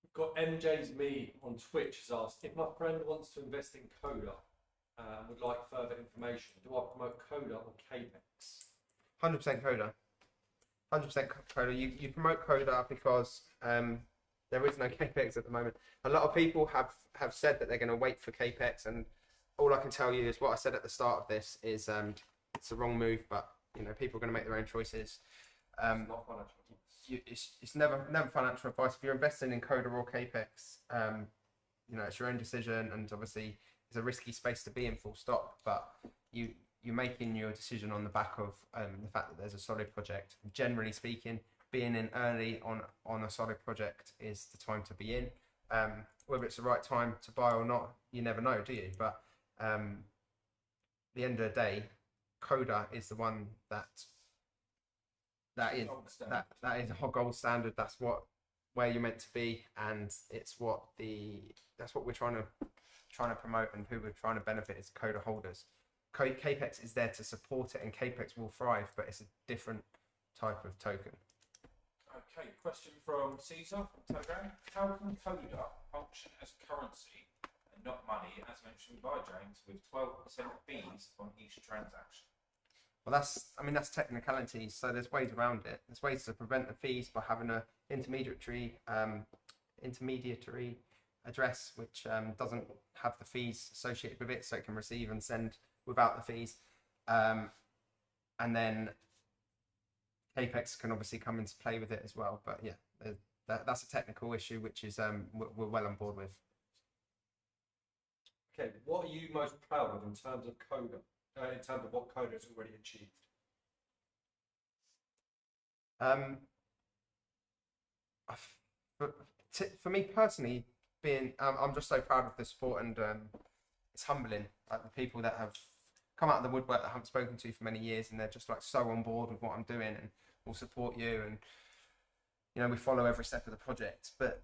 Speaker 4: We've got MJ's Me on Twitch has asked, if my friend wants to invest in Koda and would like further information, do I promote Koda or Capex?
Speaker 1: 100% Koda. 100% Koda. You promote Koda because there is no Capex at the moment. A lot of people have said that they're going to wait for Capex, and all I can tell you is what I said at the start of this is it's the wrong move, but people are going to make their own choices.
Speaker 4: Not financial advice.
Speaker 1: It's never financial advice. If you're investing in Koda or Capex, it's your own decision, and obviously it's a risky space to be in, full stop. But you're making your decision on the back of the fact that there's a solid project. Generally speaking, being in early on a solid project is the time to be in. Whether it's the right time to buy or not, you never know, do you? But at the end of the day, Koda is the one that is a gold standard. That's where you're meant to be, and that's what we're trying to promote, and who we're trying to benefit is Koda holders. Capex is there to support it, and Capex will thrive, but it's a different type of token.
Speaker 2: Okay, question from Caesar from Telegram. How can Koda function as currency and not money, as mentioned by James, with 12% fees on each transaction?
Speaker 1: Well, that's technicalities. So there's ways around it. There's ways to prevent the fees by having an intermediary address which doesn't have the fees associated with it, so it can receive and send without the fees. And then Capex can obviously come into play with it as well. But yeah,
Speaker 3: that's a technical issue which is we're well on board with.
Speaker 4: Okay, what are you most proud of in terms of Koda? In terms of what Koda has already achieved?
Speaker 3: For me personally, being I'm just so proud of the support, and it's humbling. Like the people that have come out of the woodwork that I haven't spoken to for many years, and they're just like so on board with what I'm doing and will support you, and you know we follow every step of the project. But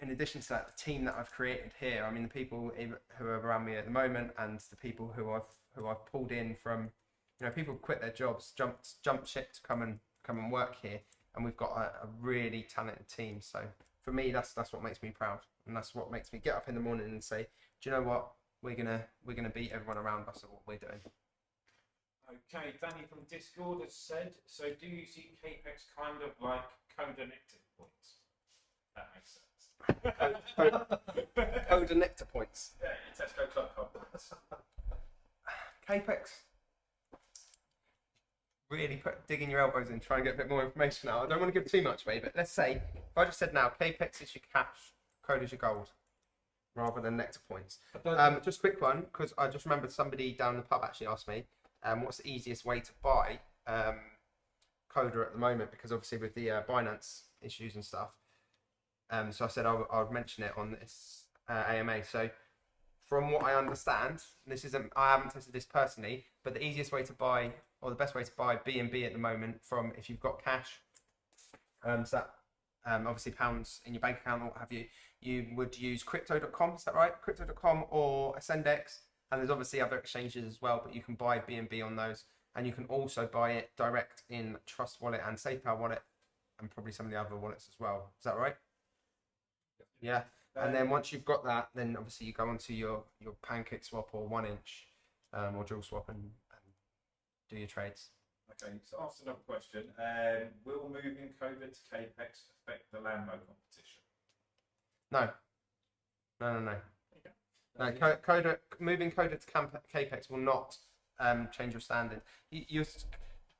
Speaker 3: in addition to that, the team that I've created here, I mean the people who are around me at the moment, and the people who I've pulled in from, you know, people quit their jobs, jumped ship to come and work here, and we've got a really talented team. So for me, that's what makes me proud, and that's what makes me get up in the morning and say, do you know what, we're gonna beat everyone around us at what we're doing.
Speaker 2: Okay, Danny from Discord has said, so do you see Capex kind of like Koda Nectar points? That makes sense.
Speaker 3: Koda Nectar points.
Speaker 2: Yeah, your Tesco Club Card points.
Speaker 3: Capex. Really digging your elbows in, try and get a bit more information out. I don't want to give too much away, but let's say if I just said now, Capex is your cash, Koda is your gold, rather than Nectar points. Just a quick one, because I just remembered somebody down the pub actually asked me, what's the easiest way to buy Koda at the moment? Because obviously with the Binance issues and stuff. So I said I would mention it on this AMA. So from what I understand, I haven't tested this personally, but the easiest way to buy, or the best way to buy BNB at the moment, from if you've got cash, so that obviously pounds in your bank account or what have you, you would use crypto.com, is that right? Crypto.com or Ascendex, and there's obviously other exchanges as well, but you can buy BNB on those, and you can also buy it direct in Trust Wallet and SafePower Wallet, and probably some of the other wallets as well. Is that right? Yeah. And then once you've got that, then obviously you go onto your pancake swap or 1inch or dual swap and do your trades.
Speaker 2: Okay, so ask another question. Will moving Koda to Capex affect the Lambo competition?
Speaker 3: No. No, Koda, moving Koda to Capex will not change your standing.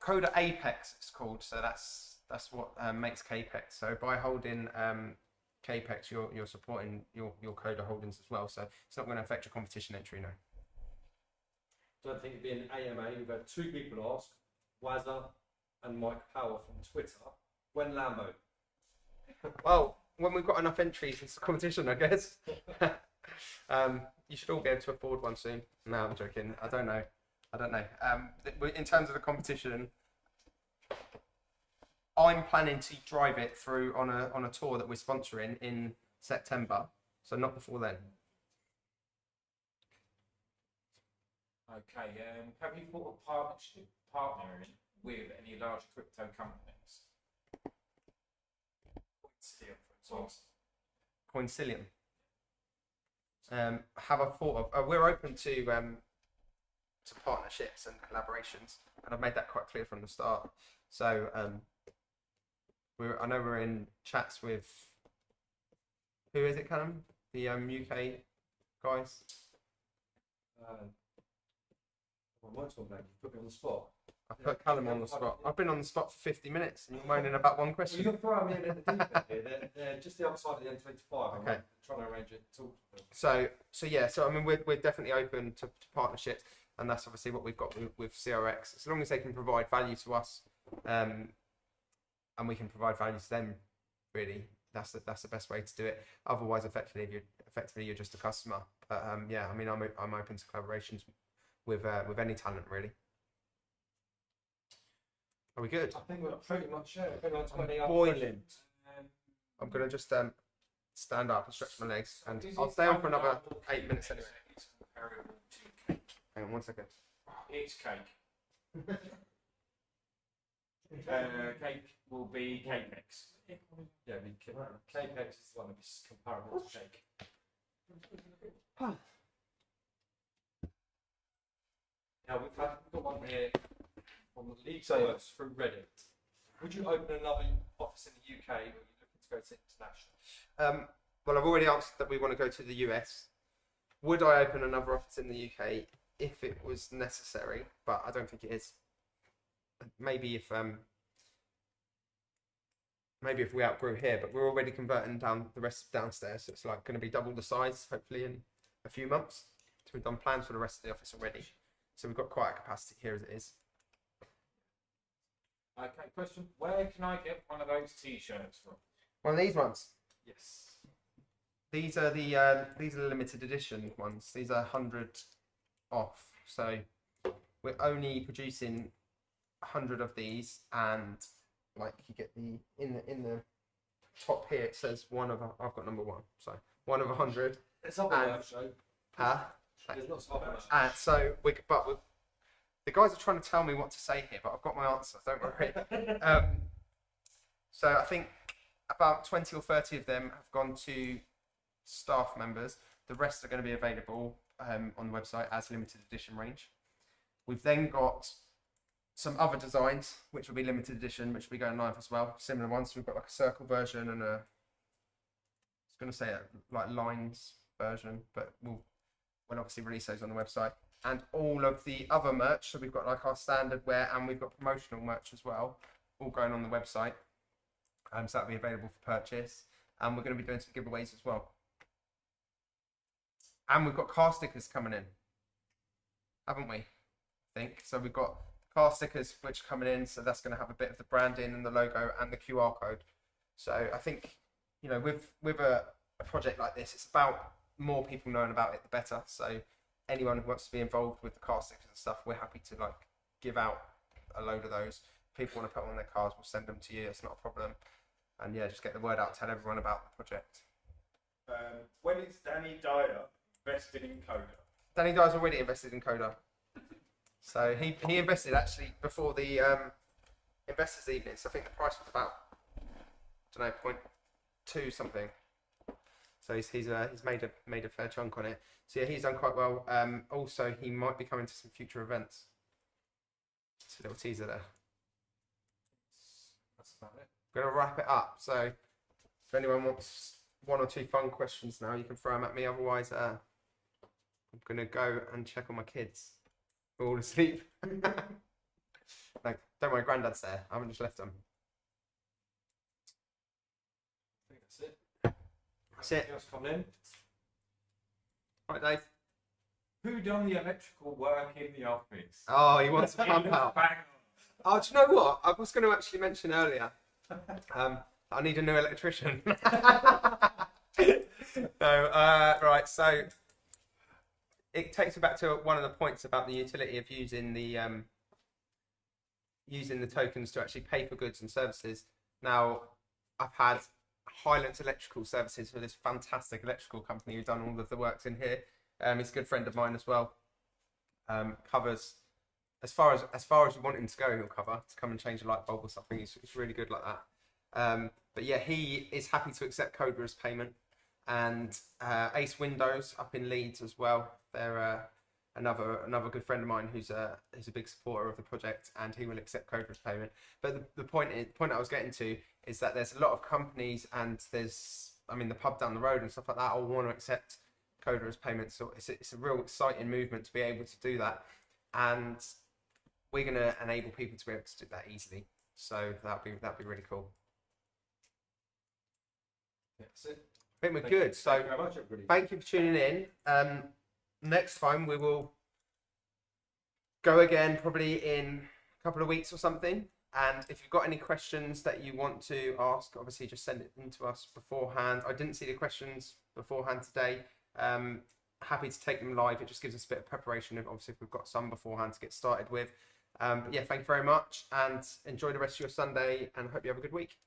Speaker 3: Koda Apex it's called, so that's what makes Capex. So by holding Capex, you're supporting your Koda holdings as well. So it's not going to affect your competition entry, no.
Speaker 4: Don't think it'd be an AMA. We've had two people ask, Wazza and Mike Power from Twitter, when Lambo?
Speaker 3: Well, when we've got enough entries into the competition, I guess. You should all be able to afford one soon. No, I'm joking. I don't know. In terms of the competition, I'm planning to drive it through on a tour that we're sponsoring in September, so not before then.
Speaker 2: Okay, have you thought of partnering with any large crypto companies?
Speaker 3: Coincillium. Have I thought of? We're open to partnerships and collaborations, and I've made that quite clear from the start. So I know we're in chats with, who is it, Callum? The UK guys.
Speaker 4: You put me on the spot.
Speaker 3: I put Callum on the spot. I've been on the spot for 50 minutes and you're moaning about one question.
Speaker 4: Well, you're throwing me in at the deep end here. They're just the other side of the M25.
Speaker 3: Okay.
Speaker 4: I'm trying to arrange it.
Speaker 3: So I mean, we're definitely open to partnerships, and that's obviously what we've got with CRX. As long as they can provide value to us, and we can provide value to them, really, that's the best way to do it. Otherwise, effectively you're just a customer. But yeah, I mean, I'm open to collaborations with any talent, really. Are we good?
Speaker 4: I think we're pretty much
Speaker 3: Boiling. I'm gonna just stand up and stretch my legs, and I'll stay on for another 8 minutes anyway.
Speaker 2: It's comparable to cake.
Speaker 3: Hang on 1 second.
Speaker 2: It's cake. Cake will be Capex.
Speaker 4: Yeah, Capex is one of these comparable to cake. Now we've got one here from the league through Reddit. Would you open another office in the UK, or are you looking to go to international?
Speaker 3: Well, I've already answered that we want to go to the US. Would I open another office in the UK if it was necessary? But I don't think it is. Maybe if
Speaker 1: maybe if we outgrew here, but we're already converting down the rest of downstairs, so it's like going to be double the size hopefully in a few months. So we've done plans for the rest of the office already, so we've got quite a capacity here as it is.
Speaker 2: Okay, question. Where can I get one of those T-shirts from?
Speaker 1: One of these ones.
Speaker 2: Yes.
Speaker 1: These are the limited edition ones. These are 100 off. So we're only producing 100 of these, and like you get the in the top here it says one of I've got number one, so one of 100.
Speaker 4: It's up on that show.
Speaker 1: There's
Speaker 4: lots of other
Speaker 1: so the guys are trying to tell me what to say here, but I've got my answer. Don't worry. So I think about 20 or 30 of them have gone to staff members. The rest are going to be available on the website as limited edition range. We've then got some other designs which will be limited edition, which will be going live as well. Similar ones. So we've got like a circle version and I was going to say like lines version, but we'll obviously release those on the website. And all of the other merch, so we've got like our standard wear and we've got promotional merch as well, all going on the website. So that'll be available for purchase. And we're going to be doing some giveaways as well. And we've got car stickers coming in, haven't we? I think so. We've got car stickers which are coming in, so that's going to have a bit of the branding and the logo and the QR code. So I think, you know, with a project like this, it's about more people knowing about it, the better. So anyone who wants to be involved with the car stickers and stuff, we're happy to like give out a load of those. If people want to put them on their cars, we'll send them to you. It's not a problem. And yeah, just get the word out, tell everyone about the project.
Speaker 2: When is Danny Dyer invested in Koda?
Speaker 1: Danny Dyer's already invested in Koda. So he invested actually before the investors evening. So I think the price was about, I don't know, 0.2 something. So he's made a fair chunk on it. So yeah, he's done quite well. Also, he might be coming to some future events. Just a little teaser there.
Speaker 4: That's about it.
Speaker 1: I'm going to wrap it up. So if anyone wants one or two fun questions now, you can throw them at me. Otherwise, I'm going to go and check on my kids. They're all asleep. No, don't worry, Grandad's there. I haven't just left them.
Speaker 4: I think that's it.
Speaker 1: That's it.
Speaker 4: Anything else coming in?
Speaker 1: Right, Dave.
Speaker 2: Who done the electrical work in the office?
Speaker 1: Oh, he wants to pump out.
Speaker 2: Bang
Speaker 1: Oh, do you know what? I was going to actually mention earlier. I need a new electrician. No, right. So it takes me back to one of the points about the utility of using the tokens to actually pay for goods and services. Now, I've had Highlands Electrical Services for this fantastic electrical company who've done all of the works in here. He's a good friend of mine as well. Covers as far as you want him to go, he'll cover to come and change a light bulb or something. He's really good like that. But yeah, he is happy to accept Koda as payment. And Ace Windows up in Leeds as well. They're another good friend of mine who's a big supporter of the project, and he will accept Koda as payment. But the point I was getting to is that there's a lot of companies, and there's the pub down the road and stuff like that all want to accept Koda as payment. So it's a real exciting movement to be able to do that, and we're going to enable people to be able to do that easily. So that'd be really cool.
Speaker 4: That's it.
Speaker 1: I think we're
Speaker 4: Thank
Speaker 1: good.
Speaker 4: you.
Speaker 1: So
Speaker 4: Thank you very much, everybody.
Speaker 1: thank you for tuning in. Next time we will go again, probably in a couple of weeks or something. And if you've got any questions that you want to ask, obviously just send it in to us beforehand. I didn't see the questions beforehand today. Happy to take them live. It just gives us a bit of preparation, obviously, if we've got some beforehand to get started with. But yeah, thank you very much, and enjoy the rest of your Sunday, and hope you have a good week.